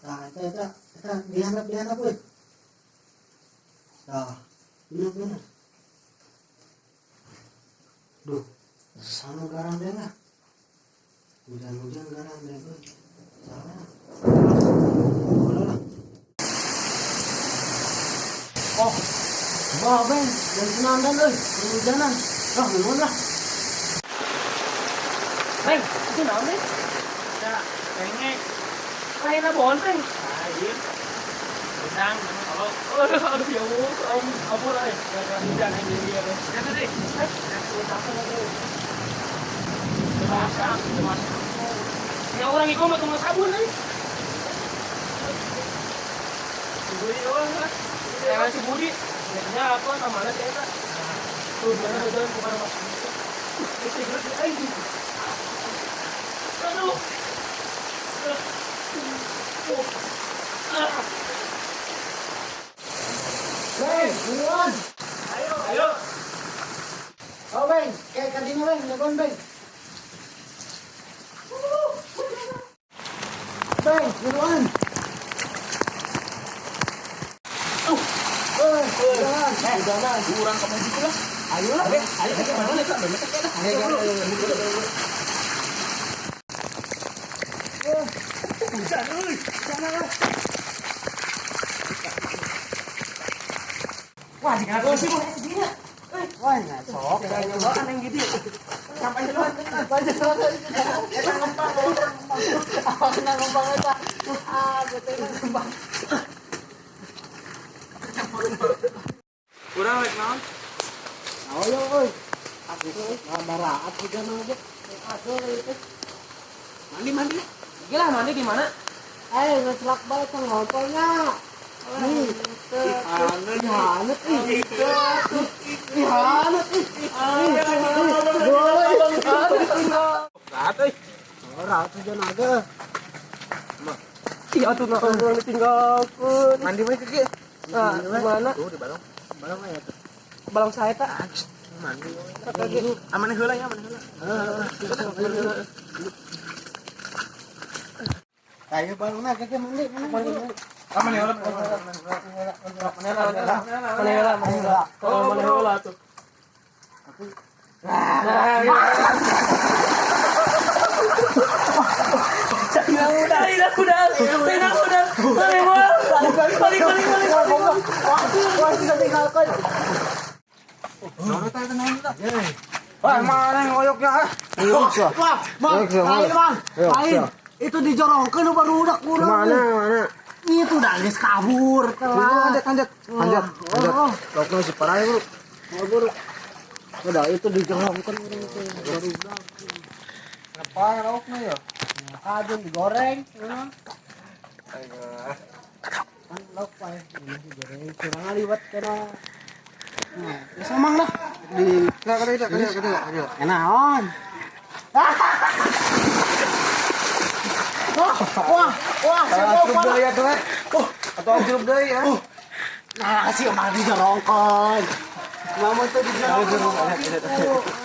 Nah, kita dihanap weh. Nah, benar. Duh, sama garam deh lah. Hujan garam deh. Salah. Boleh lah. Oh, wah Ben, dan senandan hujanan. Ah, belum lah. Bang, itu naon nih? Ya, pengen. Kayak nabon, Bang. Air. Udang, kalau Aduh, ya Allah, ampun lah. Gak hujan yang jadi ya, Bang. ya tadi. Ya orang itu mau tunggu sabun nih. Budi doang lah. Jangan si Budi. Ya apa namanya saya tak. Tuh mana hujan kemana mas? Aduh. Ben, buruan. Ayo. Oh Ben, kayak kandinya Ben, nebon Ben. Ben, buruan. Jangan. Kurang kamu gitu lah. Ayo lah. Ayo ke mana nih, Kak? Banyak kan? Hujan, sana lah. Wah, di kantor sih boleh segini. Wah, ngacok. Kayaknya banget yang gitu. Sampai duluan. Ngempang aja. Betul ngempang. Kurang lek naon? Ayo, oi. Aku tuh baraat juga nunggu. Aduh, itu. Mandi. Gila, mandi di mana? Ngecelak banget kan ngompolnya. Nih, ihanet ih. Ihanet ih. Rat euy. Ora tujuan aja. Iya tuh orang ditinggalkan. Mandi mah ke kieu. Nah, di mana? Tuh di balong. Balong aya tuh. Balong saya tak. Mandi. Amaneh heula ya, amaneh heula. Kayu balongna ke mandi. Amaneh heula. Manehela. Oh, manehela tuh. Udah. Wah, mana ngoyoknya? Wah, Bang. Lain. Itu dijorongkeun baru udah kurang. Mana? Itu udah geus kabur telat. Lanjut. Lokno si parai, Bro. Kabur. Udah itu dijorongkeun urang itu baru udah. Ngapain lauknya ya? Ajun digoreng. Ayo. Kan lauk pae digoreng. Kurang liwat kana. Nah, ya samang dah. Di Kada. kenaon. Wah, siapa ya tuh. Atau ajrub deui ya. Nah, si emang dijorongkeun. Mama tuh dijorongkeun.